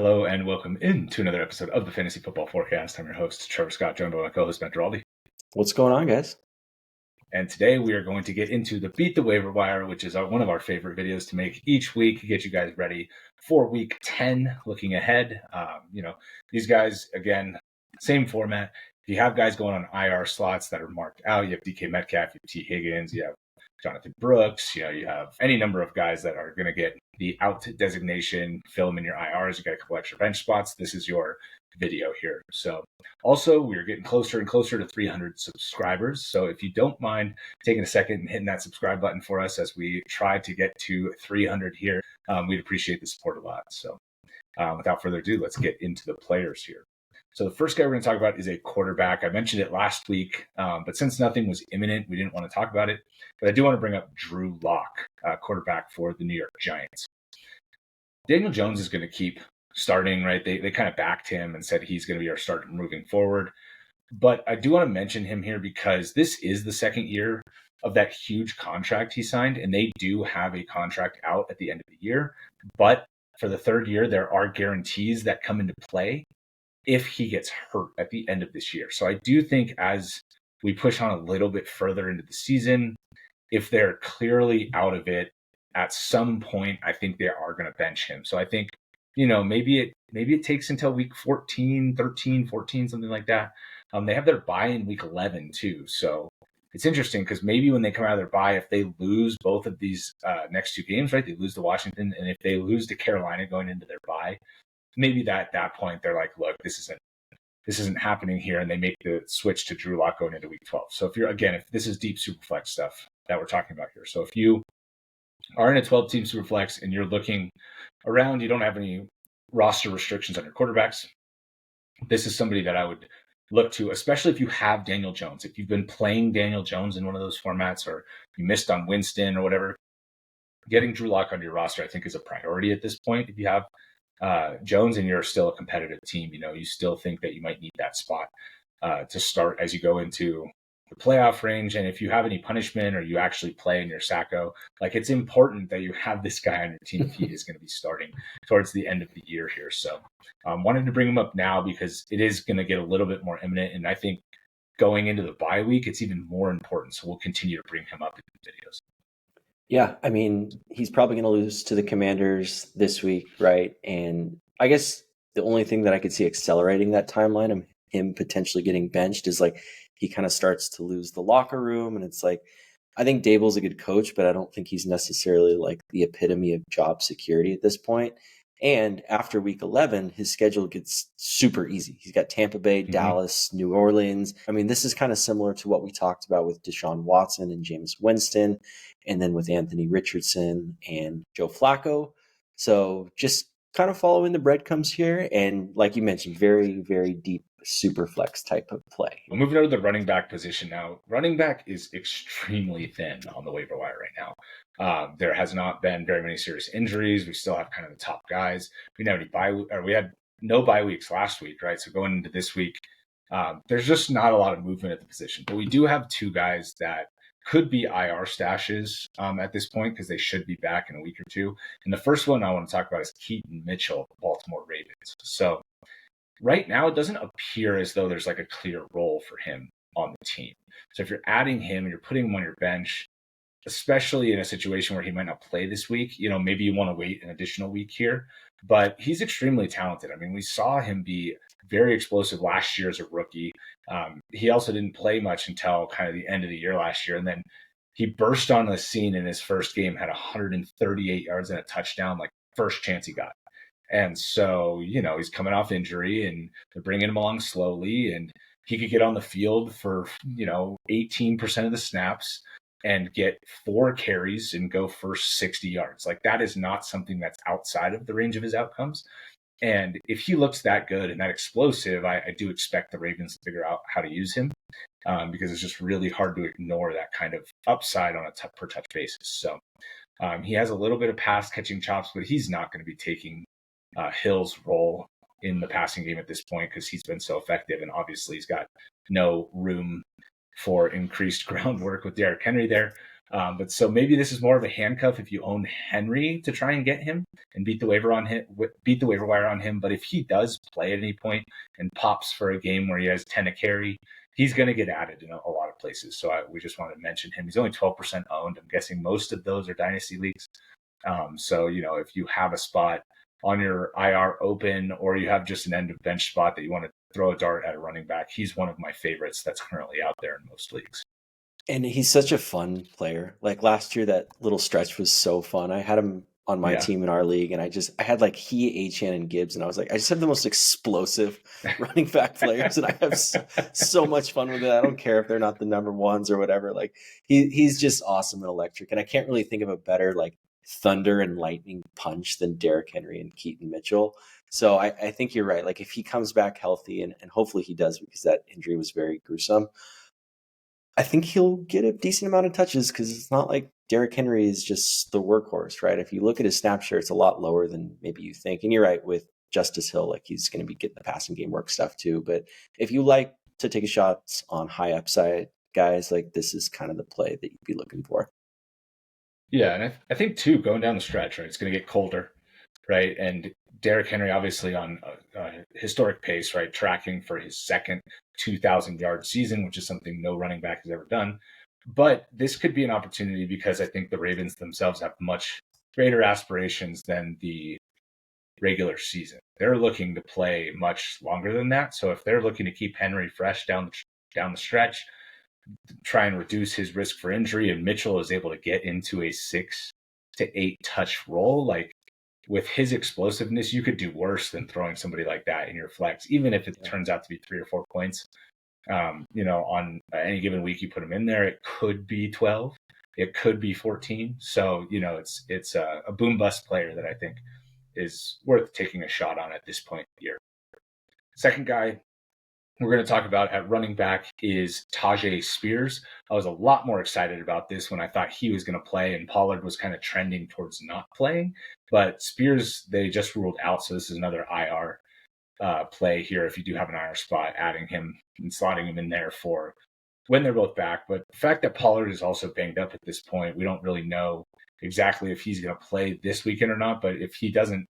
Hello and welcome into another episode of the Fantasy Football Forecast. I'm your host, Trevor Scott, joined by my co-host, Ben Giraldi. What's going on, guys? And today we are going to get into the Beat the Waiver Wire, which is one of our favorite videos to make each week, get you guys ready for week 10, looking ahead. These guys, again, same format. If you have guys going on IR slots that are marked out, you have DK Metcalf, you have T. Higgins, you have Jonathan Brooks, you have any number of guys that are going to get the out designation, fill them in your IRs, you got a couple extra bench spots. This is your video here. So also, we're getting closer and closer to 300 subscribers. So if you don't mind taking a second and hitting that subscribe button for us as we try to get to 300 here, we'd appreciate the support a lot. So without further ado, let's get into the players here. So the first guy we're going to talk about is a quarterback. I mentioned it last week, but since nothing was imminent, we didn't want to talk about it. But I do want to bring up Drew Lock, quarterback for the New York Giants. Daniel Jones is going to keep starting, right? They kind of backed him and said he's going to be our starter moving forward. But I do want to mention him here because this is the second year of that huge contract he signed, and they do have a contract out at the end of the year. But for the third year, there are guarantees that come into play if he gets hurt at the end of this year. So I do think as we push on a little bit further into the season, if they're clearly out of it at some point, I think they are going to bench him. So I think, maybe it takes until week 14, 13, 14, something like that. They have their bye in week 11 too. So it's interesting because maybe when they come out of their bye, if they lose both of these next two games, right, they lose to Washington, and if they lose to Carolina going into their bye, maybe at that point they're like, look, this isn't happening here, and they make the switch to Drew Lock going into week 12. So if this is deep superflex stuff that we're talking about here. So if you are in a 12-team superflex and you're looking around, you don't have any roster restrictions on your quarterbacks, this is somebody that I would look to, especially if you have Daniel Jones. If you've been playing Daniel Jones in one of those formats, or you missed on Winston or whatever, getting Drew Lock on your roster, I think, is a priority at this point. If you have Jones and you're still a competitive team, you still think that you might need that spot to start as you go into the playoff range. And if you have any punishment or you actually play in your Sacco, it's important that you have this guy on your team if he is going to be starting towards the end of the year here. So wanted to bring him up now because it is going to get a little bit more imminent. And I think going into the bye week, it's even more important. So we'll continue to bring him up in the videos. Yeah, I mean, he's probably going to lose to the Commanders this week, right? And I guess the only thing that I could see accelerating that timeline of him potentially getting benched is he kind of starts to lose the locker room. And it's I think Dable's a good coach, but I don't think he's necessarily the epitome of job security at this point. And after week 11, his schedule gets super easy. He's got Tampa Bay, Dallas, New Orleans. I mean, this is kind of similar to what we talked about with Deshaun Watson and Jameis Winston, and then with Anthony Richardson and Joe Flacco. So just kind of following the breadcrumbs here. And like you mentioned, very, very deep super flex type of play. We're moving over to the running back position now. Running back is extremely thin on the waiver wire right now. There has not been very many serious injuries. We still have kind of the top guys. We had no bye weeks last week, right? So going into this week, there's just not a lot of movement at the position. But we do have two guys that could be IR stashes at this point because they should be back in a week or two. And the first one I want to talk about is Keaton Mitchell, Baltimore Ravens. So right now, it doesn't appear as though there's a clear role for him on the team. So if you're adding him and you're putting him on your bench, especially in a situation where he might not play this week, maybe you want to wait an additional week here. But he's extremely talented. I mean, we saw him be very explosive last year as a rookie. He also didn't play much until kind of the end of the year last year. And then he burst on the scene in his first game, had 138 yards and a touchdown, first chance he got. And so, he's coming off injury and they're bringing him along slowly, and he could get on the field for, 18% of the snaps and get 4 carries and go for 60 yards. That is not something that's outside of the range of his outcomes. And if he looks that good and that explosive, I do expect the Ravens to figure out how to use him because it's just really hard to ignore that kind of upside on a per touch basis. So he has a little bit of pass catching chops, but he's not going to be taking Hill's role in the passing game at this point because he's been so effective. And obviously he's got no room for increased groundwork with Derrick Henry there. But so maybe this is more of a handcuff if you own Henry to try and get him and beat the waiver wire on him. But if he does play at any point and pops for a game where he has 10 a carry, he's going to get added in a lot of places. So we just wanted to mention him. He's only 12% owned. I'm guessing most of those are dynasty leagues. So, if you have a spot on your IR open, or you have just an end of bench spot that you want to throw a dart at a running back, he's one of my favorites that's currently out there in most leagues. And he's such a fun player. Like last year, that little stretch was so fun. I had him on my team in our league, and I had like he, Achane, and Gibbs, and I was like, I just have the most explosive running back players, and I have so much fun with it. I don't care if they're not the number ones or whatever. Like he's just awesome and electric, and I can't really think of a better like thunder and lightning punch than Derrick Henry and Keaton Mitchell. So I think you're right. Like if he comes back healthy, and hopefully he does, because that injury was very gruesome, I think he'll get a decent amount of touches, because it's not like Derrick Henry is just the workhorse, right? If you look at his snap share, it's a lot lower than maybe you think. And you're right with Justice Hill, like he's going to be getting the passing game work stuff too. But if you like to take shots on high upside guys, like this is kind of the play that you'd be looking for. Yeah, and I think too, going down the stretch, right, it's going to get colder, right? And Derrick Henry obviously on a historic pace, right, tracking for his second 2,000-yard season, which is something no running back has ever done. But this could be an opportunity, because I think the Ravens themselves have much greater aspirations than the regular season. They're looking to play much longer than that. So if they're looking to keep Henry fresh down the stretch, try and reduce his risk for injury, and Mitchell is able to get into a 6 to 8 touch role, like with his explosiveness, you could do worse than throwing somebody like that in your flex, even if it turns out to be 3 or 4 points. On any given week you put him in there, it could be 12, it could be 14. So, it's a boom bust player that I think is worth taking a shot on at this point in the year. Second guy we're going to talk about at running back is Tyjae Spears. I was a lot more excited about this when I thought he was going to play, and Pollard was kind of trending towards not playing. But Spears, they just ruled out, so this is another IR play here. If you do have an IR spot, adding him and slotting him in there for when they're both back. But the fact that Pollard is also banged up at this point, we don't really know exactly if he's going to play this weekend or not. But if he doesn't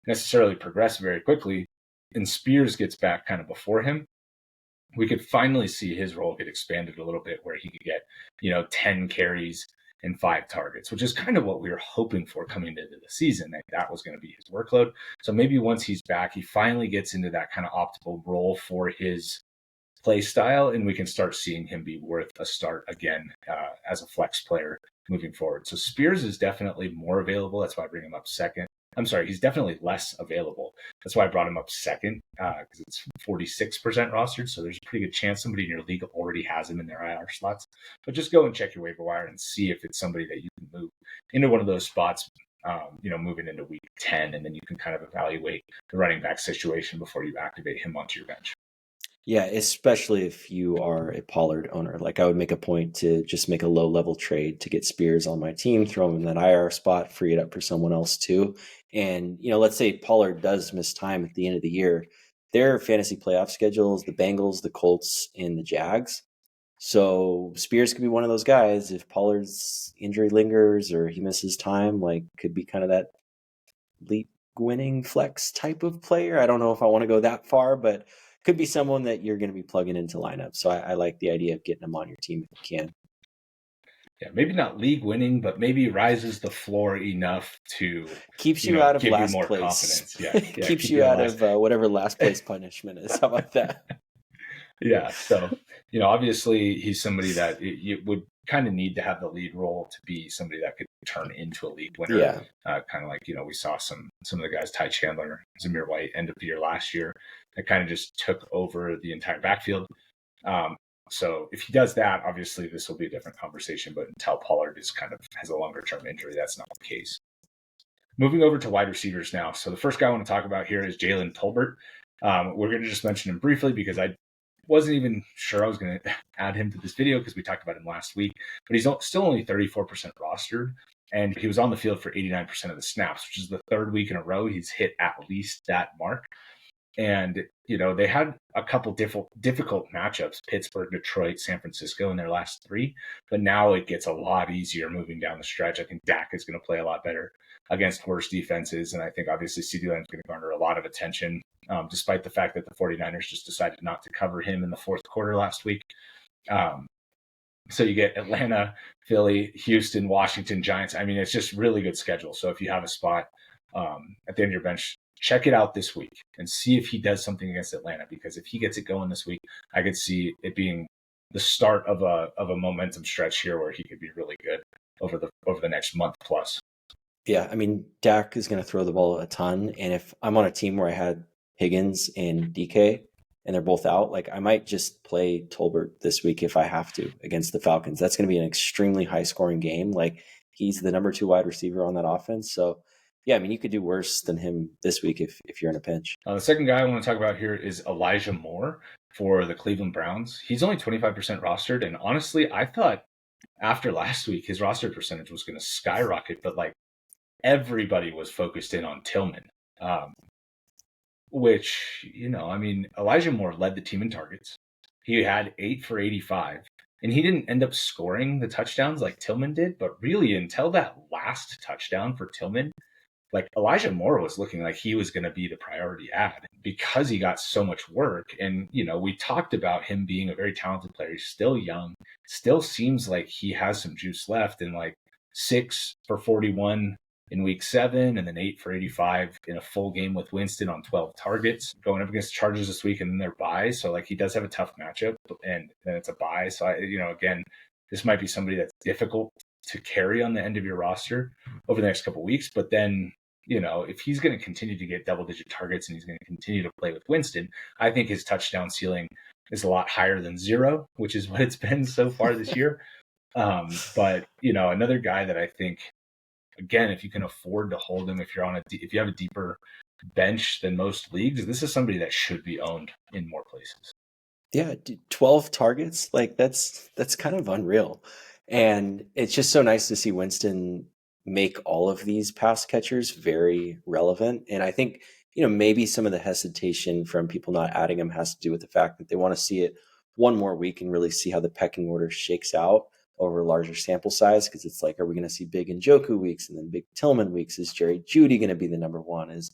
necessarily progress very quickly and Spears gets back kind of before him, we could finally see his role get expanded a little bit, where he could get, 10 carries and 5 targets, which is kind of what we were hoping for coming into the season. That was going to be his workload. So maybe once he's back, he finally gets into that kind of optimal role for his play style, and we can start seeing him be worth a start again as a flex player moving forward. So Spears is definitely more available. That's why I bring him up second. I'm sorry, he's definitely less available. That's why I brought him up second, because it's 46% rostered. So there's a pretty good chance somebody in your league already has him in their IR slots. But just go and check your waiver wire and see if it's somebody that you can move into one of those spots, moving into week 10. And then you can kind of evaluate the running back situation before you activate him onto your bench. Yeah, especially if you are a Pollard owner. Like I would make a point to just make a low-level trade to get Spears on my team, throw him in that IR spot, free it up for someone else too. And, let's say Pollard does miss time at the end of the year. Their fantasy playoff schedules, the Bengals, the Colts, and the Jags. So Spears could be one of those guys. If Pollard's injury lingers or he misses time, like could be kind of that league winning flex type of player. I don't know if I want to go that far, but could be someone that you're going to be plugging into lineup. So I like the idea of getting them on your team if you can. Yeah, maybe not league winning, but maybe rises the floor enough to keeps you out of give last you more place. Confidence. Yeah, keeps you out of whatever last place punishment is. How about that? Yeah. So, obviously he's somebody that you would kind of need to have the lead role to be somebody that could turn into a league winner. Yeah. Kind of like, we saw some of the guys, Ty Chandler, Zamir White, end of the year last year, that kind of just took over the entire backfield. So if he does that, obviously this will be a different conversation, but until Pollard has a longer term injury, that's not the case. Moving over to wide receivers now. So the first guy I want to talk about here is Jalen Tolbert. We're going to just mention him briefly because I wasn't even sure I was going to add him to this video because we talked about him last week, but he's still only 34% rostered, and he was on the field for 89% of the snaps, which is the third week in a row he's hit at least that mark. And, they had a couple difficult matchups, Pittsburgh, Detroit, San Francisco in their last three. But now it gets a lot easier moving down the stretch. I think Dak is going to play a lot better against worse defenses. And I think obviously CeeDee Lamb is going to garner a lot of attention, despite the fact that the 49ers just decided not to cover him in the fourth quarter last week. So you get Atlanta, Philly, Houston, Washington, Giants. I mean, it's just really good schedule. So if you have a spot at the end of your bench, check it out this week and see if he does something against Atlanta. Because if he gets it going this week, I could see it being the start of a momentum stretch here where he could be really good over the next month plus. Yeah, I mean, Dak is going to throw the ball a ton. And if I'm on a team where I had Higgins and DK and they're both out, like I might just play Tolbert this week if I have to against the Falcons. That's going to be an extremely high scoring game. Like he's the number 2 wide receiver on that offense. So yeah, I mean, you could do worse than him this week if you're in a pinch. The second guy I want to talk about here is Elijah Moore for the Cleveland Browns. He's only 25% rostered. And honestly, I thought after last week, his roster percentage was going to skyrocket, but like everybody was focused in on Tillman, which, I mean, Elijah Moore led the team in targets. He had 8 for 85, and he didn't end up scoring the touchdowns like Tillman did, but really until that last touchdown for Tillman, like Elijah Moore was looking like he was going to be the priority ad because he got so much work. And, we talked about him being a very talented player. He's still young, still seems like he has some juice left, and like 6 for 41 in week 7, and then 8 for 85 in a full game with Winston on 12 targets, going up against the Chargers this week, and then their bye. So like he does have a tough matchup, and then it's a bye. So again, this might be somebody that's difficult to carry on the end of your roster over the next couple of weeks. But then, if he's going to continue to get double-digit targets and he's going to continue to play with Winston, I think his touchdown ceiling is a lot higher than 0, which is what it's been so far this year. But, another guy that I think, again, if you can afford to hold him, if you have a deeper bench than most leagues, this is somebody that should be owned in more places. Yeah, 12 targets, like that's kind of unreal. And it's just so nice to see Winston make all of these pass catchers very relevant. And I think, maybe some of the hesitation from people not adding him has to do with the fact that they want to see it one more week and really see how the pecking order shakes out over a larger sample size. Because it's like, are we going to see big Njoku weeks and then big Tillman weeks? Is Jerry Jeudy going to be the number one? Is,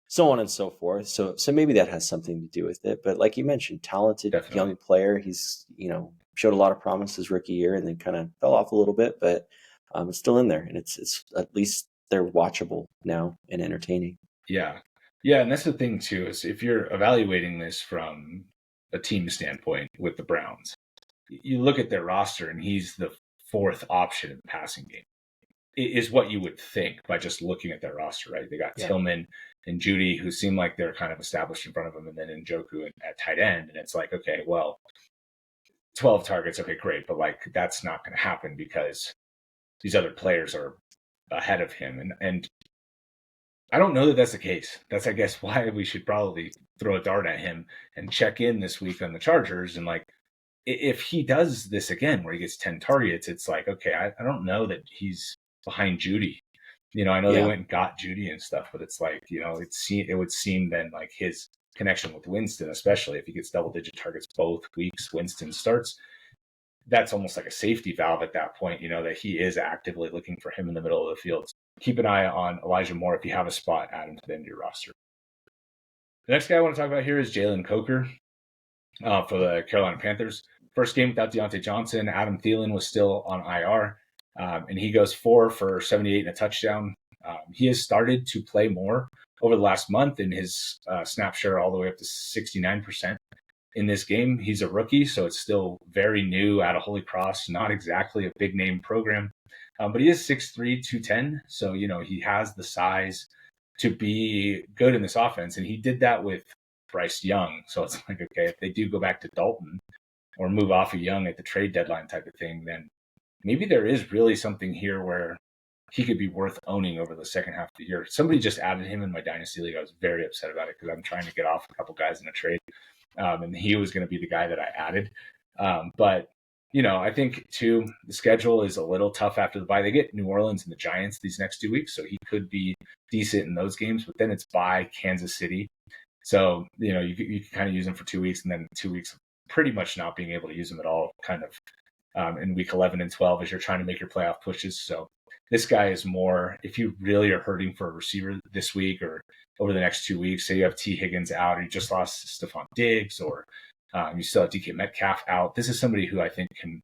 so on and so forth. So maybe that has something to do with it. But like you mentioned, talented Definitely. Young player. He's, showed a lot of promise his rookie year and then kind of fell off a little bit, but it's still in there, and it's at least they're watchable now and entertaining. Yeah. And that's the thing too, is if you're evaluating this from a team standpoint with the Browns, you look at their roster and he's the 4th option in the passing game, is what you would think by just looking at their roster, right? They got Tillman and Jeudy, who seem like they're kind of established in front of them, and then Njoku at tight end. And it's like, okay, well, 12 targets, okay, great, but like that's not going to happen because these other players are ahead of him. And I don't know that that's the case. That's, I guess, why we should probably throw a dart at him and check in this week on the Chargers. And like, if he does this again, where he gets 10 targets, it's like, okay, I don't know that he's behind Jeudy. I know they went and got Jeudy and stuff, but it's like, it would seem then like his connection with Winston, especially if he gets double-digit targets both weeks, Winston starts, that's almost like a safety valve at that point, that he is actively looking for him in the middle of the field. Keep an eye on Elijah Moore. If you have a spot, add him to the end of your roster. The next guy I want to talk about here is Jalen Coker for the Carolina Panthers. First game without Deontay Johnson. Adam Thielen was still on IR, and he goes 4 for 78 and a touchdown. He has started to play more over the last month, in his snap share all the way up to 69%. In this game, he's a rookie, so it's still very new out of Holy Cross, not exactly a big name program. But he is 6'3", 210, so, he has the size to be good in this offense. And he did that with Bryce Young. So it's like, okay, if they do go back to Dalton or move off of Young at the trade deadline type of thing, then maybe there is really something here where he could be worth owning over the second half of the year. Somebody just added him in my Dynasty League. I was very upset about it because I'm trying to get off a couple guys in a trade. And he was going to be the guy that I added. But, I think, too, the schedule is a little tough after the bye. They get New Orleans and the Giants these next 2 weeks, so he could be decent in those games. But then it's by Kansas City, So, you can kind of use him for 2 weeks, and then 2 weeks pretty much not being able to use him at all, kind of in week 11 and 12 as you're trying to make your playoff pushes. So this guy is more, if you really are hurting for a receiver this week or over the next 2 weeks, say you have T. Higgins out or you just lost Stephon Diggs or you still have DK Metcalf out, this is somebody who I think can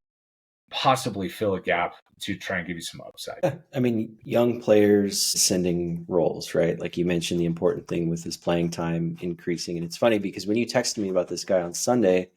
possibly fill a gap to try and give you some upside. Yeah. I mean, young players sending roles, right? Like you mentioned, the important thing with his playing time increasing. And it's funny because when you texted me about this guy on Sunday,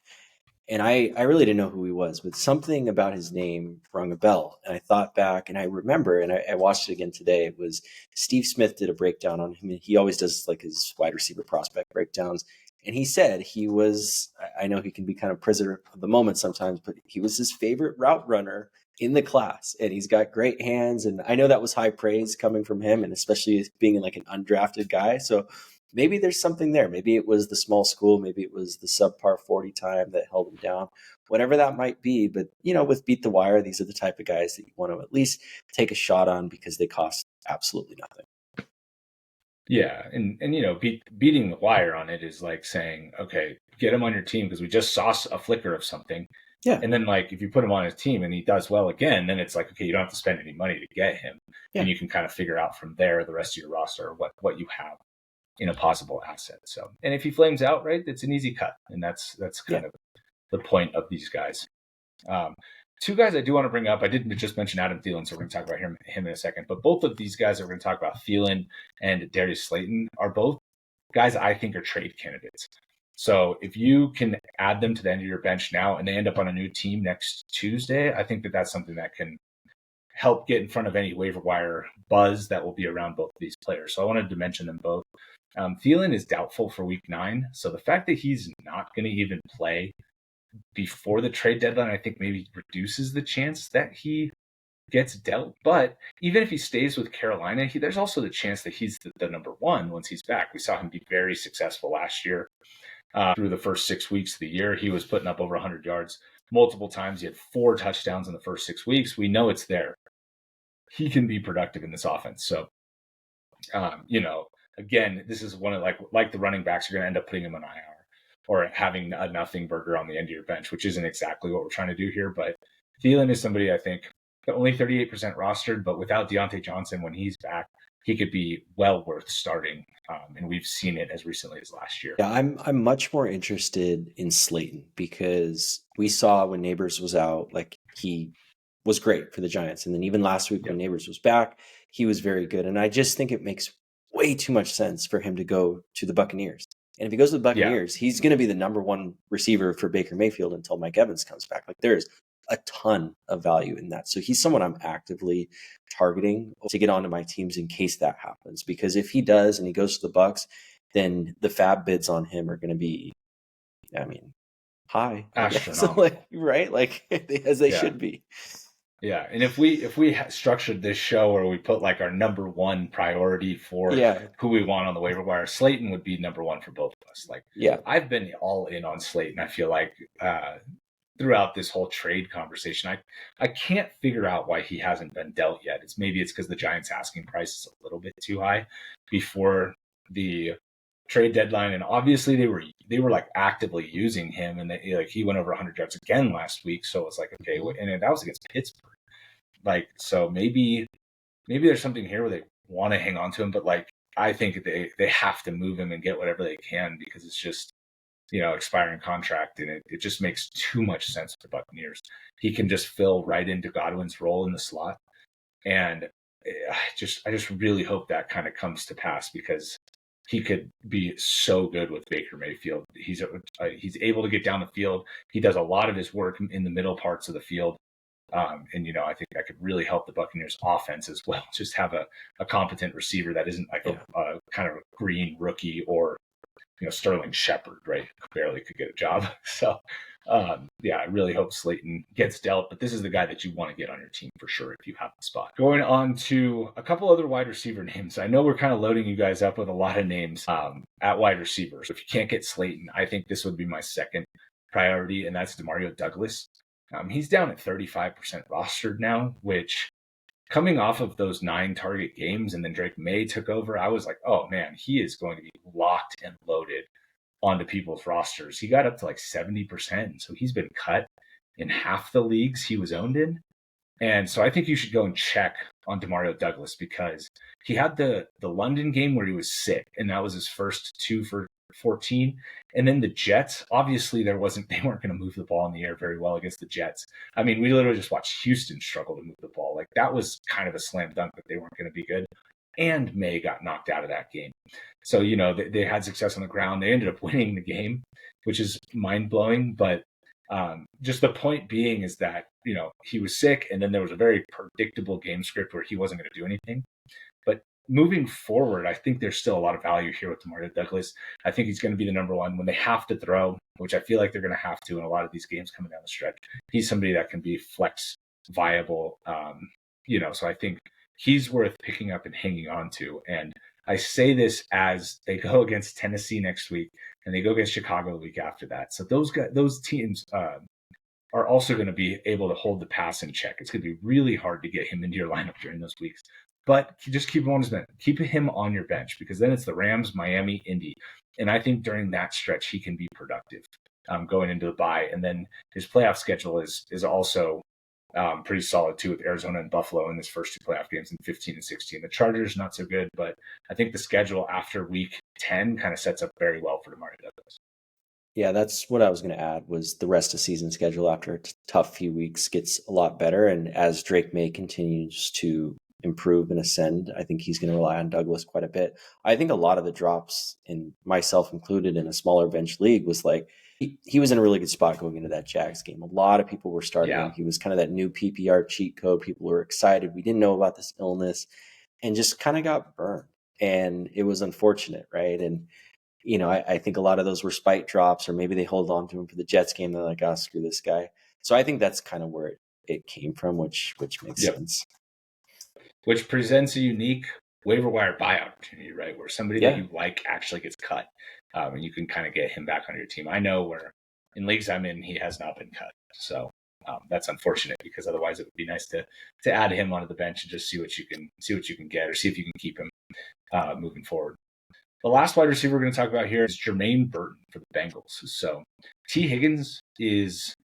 and I really didn't know who he was, but something about his name rung a bell. And I thought back and I remember, and I watched it again today. It was Steve Smith did a breakdown on him. He always does like his wide receiver prospect breakdowns. And he said he was, I know he can be kind of prisoner of the moment sometimes, but he was his favorite route runner in the class. And he's got great hands. And I know that was high praise coming from him, and especially being like an undrafted guy. So maybe there's something there. Maybe it was the small school. Maybe it was the subpar 40 time that held him down, whatever that might be. But, with Beat the Wire, these are the type of guys that you want to at least take a shot on because they cost absolutely nothing. Yeah. And beating the wire on it is like saying, okay, get him on your team because we just saw a flicker of something. Yeah. And then like, if you put him on his team and he does well again, then it's like, okay, you don't have to spend any money to get him. Yeah. And you can kind of figure out from there, the rest of your roster, what you have in a possible asset. So, and if he flames out, right, it's an easy cut. And that's kind of the point of these guys. Two guys I do want to bring up. I didn't just mention Adam Thielen, so we're going to talk about him in a second. But both of these guys that we're going to talk about, Thielen and Darius Slayton, are both guys I think are trade candidates. So if you can add them to the end of your bench now and they end up on a new team next Tuesday, I think that's something that can help get in front of any waiver wire buzz that will be around both of these players. So I wanted to mention them both. Thielen is doubtful for week 9. So the fact that he's not going to even play before the trade deadline, I think maybe reduces the chance that he gets dealt. But even if he stays with Carolina, there's also the chance that he's the number one once he's back. We saw him be very successful last year. Through the first 6 weeks of the year, he was putting up over 100 yards multiple times. He had 4 touchdowns in the first 6 weeks. We know it's there. He can be productive in this offense. So, again, this is one of like the running backs, you're going to end up putting him on IR or having a nothing burger on the end of your bench, which isn't exactly what we're trying to do here. But Thielen is somebody I think only 38% rostered, but without Deontay Johnson, when he's back, he could be well worth starting. And we've seen it as recently as last year. Yeah, I'm much more interested in Slayton because we saw when Neighbors was out, like he was great for the Giants. And then even last week when Neighbors was back, he was very good. And I just think it makes way too much sense for him to go to the Buccaneers. And if he goes to the Buccaneers, he's going to be the number one receiver for Baker Mayfield until Mike Evans comes back. Like there's a ton of value in that. So he's someone I'm actively targeting to get onto my teams in case that happens. Because if he does and he goes to the Bucs, then the fab bids on him are going to be, high. Astronomical. Right? Like as they should be. Yeah, and if we structured this show where we put like our number one priority for who we want on the waiver wire, Slayton would be number one for both of us. I've been all in on Slayton. I feel like throughout this whole trade conversation, I can't figure out why he hasn't been dealt yet. It's because the Giants' asking price is a little bit too high before the trade deadline, and obviously they were like actively using him, and he went over 100 yards again last week. So it's like, okay, and that was against Pittsburgh. So maybe there's something here where they want to hang on to him, but I think they have to move him and get whatever they can because it's just expiring contract, and it just makes too much sense for the Buccaneers. He can just fill right into Godwin's role in the slot, and I just really hope that kind of comes to pass because he could be so good with Baker Mayfield. He's able to get down the field. He does a lot of his work in the middle parts of the field. And I think that could really help the Buccaneers offense as well. Just have a competent receiver that isn't like a kind of a green rookie or, Sterling Shepard, right? Barely could get a job. So, I really hope Slayton gets dealt, but this is the guy that you want to get on your team for sure if you have the spot. Going on to a couple other wide receiver names. I know we're kind of loading you guys up with a lot of names at wide receivers. If you can't get Slayton, I think this would be my second priority, and that's Demario Douglas. He's down at 35% rostered now, which coming off of those 9 target games and then Drake May took over, I was like, oh man, he is going to be locked and loaded onto people's rosters. He got up to like 70%. So he's been cut in half the leagues he was owned in. And so I think you should go and check on Demario Douglas because he had the London game where he was sick, and that was his first 2 for 14. And then the Jets, obviously they weren't going to move the ball in the air very well against the Jets. I mean, we literally just watched Houston struggle to move the ball. Like that was kind of a slam dunk that they weren't going to be good. And May got knocked out of that game. So, they had success on the ground. They ended up winning the game, which is mind blowing. But just the point being is that, he was sick, and then there was a very predictable game script where he wasn't going to do anything. But moving forward, I think there's still a lot of value here with Demario Douglas. I think he's going to be the number one when they have to throw, which I feel like they're going to have to in a lot of these games coming down the stretch. He's somebody that can be flex viable, so I think he's worth picking up and hanging on to. And I say this as they go against Tennessee next week and they go against Chicago the week after that. So those teams are also going to be able to hold the pass in check. It's going to be really hard to get him into your lineup during those weeks. But just keep him on his bench. Keep him on your bench because then it's the Rams, Miami, Indy. And I think during that stretch, he can be productive going into the bye. And then his playoff schedule is also pretty solid too with Arizona and Buffalo in his first 2 playoff games in 15 and 16. The Chargers, not so good, but I think the schedule after week 10 kind of sets up very well for Demario Douglas. Yeah, that's what I was going to add was the rest of season schedule after a tough few weeks gets a lot better. And as Drake May continues to improve and ascend, I think he's going to rely on Douglas quite a bit. I think a lot of the drops, and myself included in a smaller bench league, was like he was in a really good spot going into that Jags game. A lot of people were starting him. He was kind of that new PPR cheat code. People were excited. We didn't know about this illness and just kind of got burned. And it was unfortunate, right? And I think a lot of those were spite drops, or maybe they hold on to him for the Jets game. They're like, oh, screw this guy. So I think that's kind of where it came from, which makes sense. Which presents a unique waiver wire buy opportunity, right? Where somebody that you like actually gets cut, and you can kind of get him back on your team. I know where in leagues I'm in, he has not been cut. So that's unfortunate because otherwise it would be nice to add him onto the bench and just see what you can get or see if you can keep him moving forward. The last wide receiver we're going to talk about here is Jermaine Burton for the Bengals. So T. Higgins is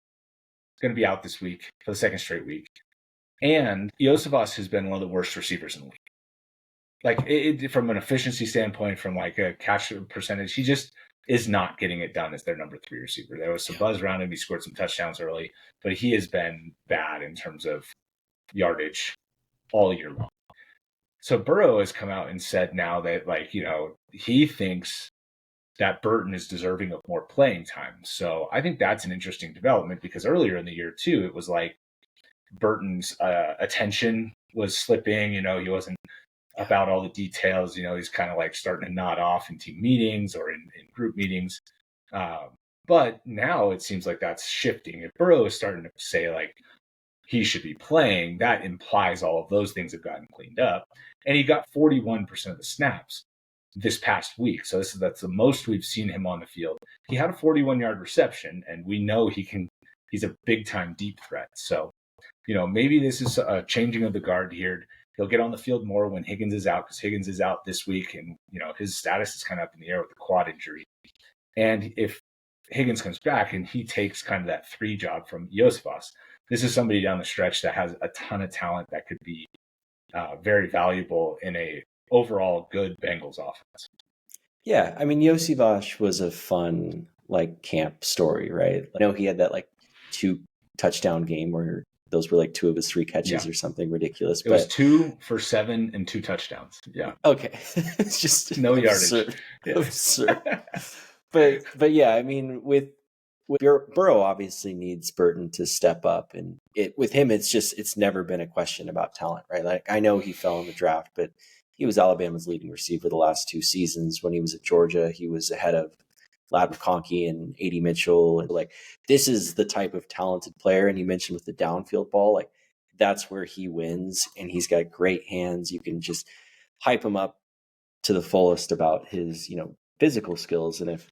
going to be out this week for the second straight week. And Iosivas has been one of the worst receivers in the league. Like from an efficiency standpoint, from like a catch percentage, he just is not getting it done as their number 3 receiver. There was some buzz around him. He scored some touchdowns early, but he has been bad in terms of yardage all year long. So Burrow has come out and said now that, he thinks that Burton is deserving of more playing time. So I think that's an interesting development because earlier in the year, too, it was like Burton's attention was slipping. He wasn't about all the details. He's kind of like starting to nod off in team meetings or in group meetings. But now it seems like that's shifting. If Burrow is starting to say, like, he should be playing, that implies all of those things have gotten cleaned up. And he got 41% of the snaps this past week. So that's the most we've seen him on the field. He had a 41-yard reception, and we know he's a big-time deep threat. So, maybe this is a changing of the guard here. He'll get on the field more when Higgins is out because Higgins is out this week, and, his status is kind of up in the air with the quad injury. And if Higgins comes back and he takes kind of that 3 job from Iosivas, this is somebody down the stretch that has a ton of talent that could be very valuable in a overall good Bengals offense. Yeah, I mean, Iosivas was a fun camp story, right? I know he had that 2 touchdown game where those were 2 of his 3 catches or something ridiculous. It was 2 for 7 and 2 touchdowns. Yeah. Okay, it's just no absurd. Yardage. Absurd. But yeah, I mean, with Burrow obviously needs Burton to step up, and with him, it's never been a question about talent, right? Like I know he fell in the draft, but he was Alabama's leading receiver the last 2 seasons. When he was at Georgia, he was ahead of Lad McConkey and A.D. Mitchell, and this is the type of talented player. And you mentioned with the downfield ball, that's where he wins, and he's got great hands. You can just hype him up to the fullest about his physical skills, and if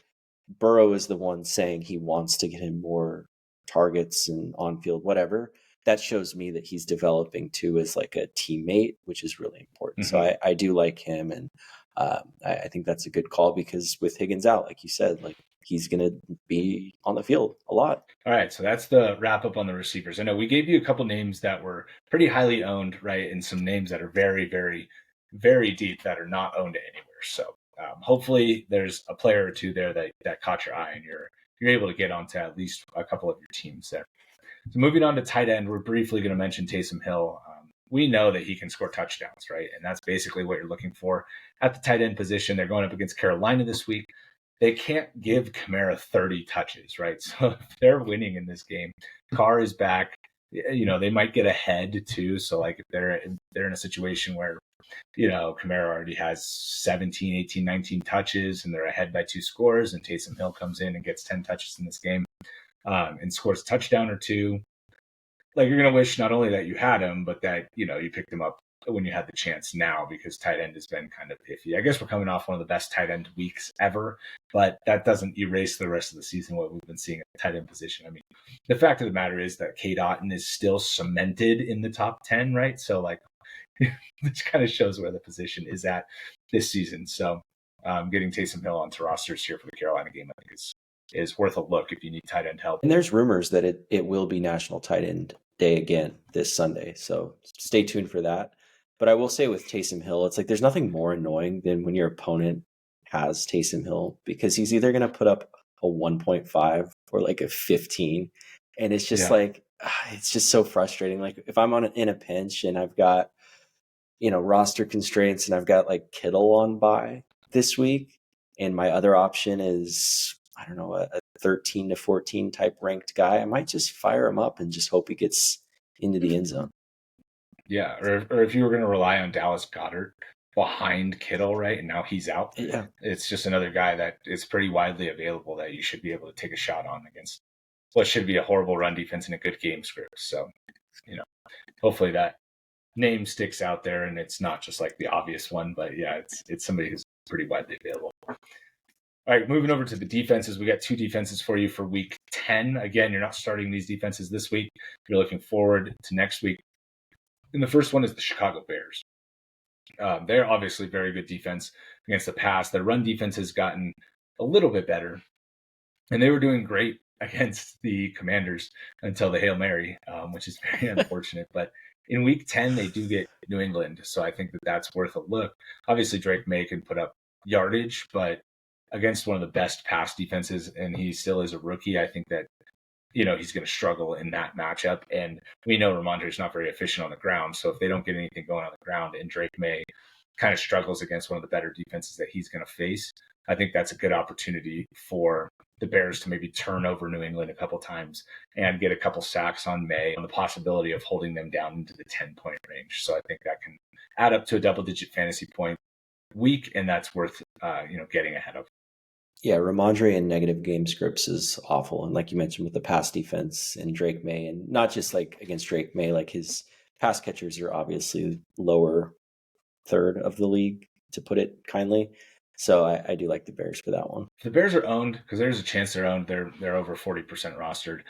Burrow is the one saying he wants to get him more targets and on-field, whatever, that shows me that he's developing too as like a teammate, which is really important. Mm-hmm. So I do like him, and I think that's a good call because with Higgins out, like you said, like he's going to be on the field a lot. All right, so that's the wrap up on the receivers. I know we gave you a couple names that were pretty highly owned, right, and some names that are very, very, very deep that are not owned anywhere. So hopefully there's a player or two there that caught your eye and you're able to get onto at least a couple of your teams there. So moving on to tight end, we're briefly going to mention Taysom Hill. We know that he can score touchdowns, right? And that's basically what you're looking for at the tight end position. They're going up against Carolina this week. They can't give Kamara 30 touches, right? So if they're winning in this game, Carr is back. They might get ahead too. So like if they're in a situation where, Kamara already has 17, 18, 19 touches and they're ahead by 2 scores and Taysom Hill comes in and gets 10 touches in this game and scores a touchdown or 2, like you're going to wish not only that you had him, but that, you picked him up when you had the chance now, because tight end has been kind of iffy. I guess we're coming off one of the best tight end weeks ever, but that doesn't erase the rest of the season, what we've been seeing at the tight end position. I mean, the fact of the matter is that Cade Otton is still cemented in the top 10, right? So like, which kind of shows where the position is at this season. So getting Taysom Hill onto rosters here for the Carolina game, I think is worth a look if you need tight end help. And there's rumors that it will be National Tight End Day again this Sunday. So stay tuned for that. But I will say with Taysom Hill, it's like there's nothing more annoying than when your opponent has Taysom Hill, because he's either going to put up a 1.5 or like a 15. And it's just like, it's just so frustrating. Like if I'm in a pinch and I've got, roster constraints and I've got like Kittle on bye this week, and my other option is, I don't know, a 13 to 14 type ranked guy, I might just fire him up and just hope he gets into the end zone. Yeah, or if you were going to rely on Dallas Goedert behind Kittle, right, and now he's out, it's just another guy that is pretty widely available that you should be able to take a shot on against what should be a horrible run defense and a good game script. So, hopefully that name sticks out there and it's not just like the obvious one, but yeah, it's somebody who's pretty widely available. All right, moving over to the defenses. We got 2 defenses for you for week 10. Again, you're not starting these defenses this week. You're looking forward to next week. And the first one is the Chicago Bears. They're obviously very good defense against the pass. Their run defense has gotten a little bit better, and they were doing great against the Commanders until the Hail Mary, which is very unfortunate. But in week 10, they do get New England, so I think that's worth a look. Obviously, Drake May can put up yardage, but against one of the best pass defenses, and he still is a rookie, I think that he's going to struggle in that matchup. And we know Ramondre is not very efficient on the ground. So if they don't get anything going on the ground and Drake May kind of struggles against one of the better defenses that he's going to face, I think that's a good opportunity for the Bears to maybe turn over New England a couple times and get a couple sacks on May, on the possibility of holding them down into the 10-point range. So I think that can add up to a double-digit fantasy point week, and that's worth getting ahead of. Yeah, Ramondre in negative game scripts is awful. And like you mentioned with the pass defense and Drake May, and not just like against Drake May, like his pass catchers are obviously lower third of the league, to put it kindly. So I do like the Bears for that one. The Bears are owned because there's a chance they're owned. They're over 40% rostered.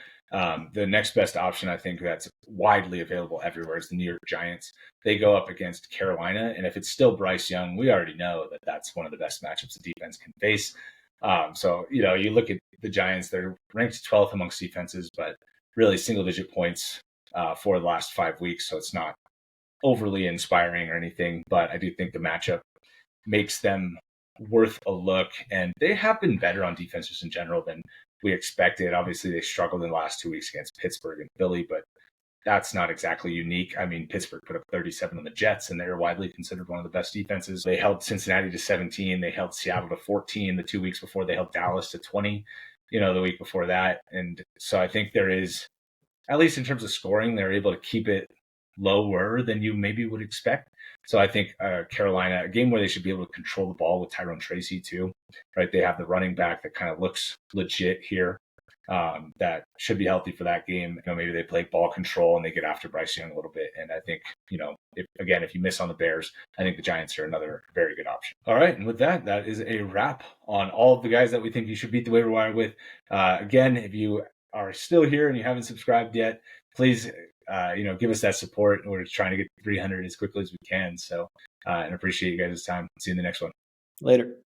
The next best option, I think, that's widely available everywhere is the New York Giants. They go up against Carolina, and if it's still Bryce Young, we already know that that's one of the best matchups the defense can face. So, you look at the Giants, they're ranked 12th amongst defenses, but really single-digit points for the last 5 weeks. So it's not overly inspiring or anything, but I do think the matchup makes them worth a look. And they have been better on defenses in general than we expected. Obviously, they struggled in the last 2 weeks against Pittsburgh and Philly, but that's not exactly unique. I mean, Pittsburgh put up 37 on the Jets, and they're widely considered one of the best defenses. They held Cincinnati to 17. They held Seattle to 14 the 2 weeks before. They held Dallas to 20, the week before that. And so I think there is, at least in terms of scoring, they're able to keep it lower than you maybe would expect. So I think Carolina, a game where they should be able to control the ball with Tyrone Tracy too, right? They have the running back that kind of looks legit here. That should be healthy for that game. Maybe they play ball control and they get after Bryce Young a little bit. And I think, if you miss on the Bears, I think the Giants are another very good option. All right. And with that, that is a wrap on all of the guys that we think you should beat the waiver wire with. Again, if you are still here and you haven't subscribed yet, please give us that support. We're trying to get 300 as quickly as we can. So, and appreciate you guys' time. See you in the next one. Later.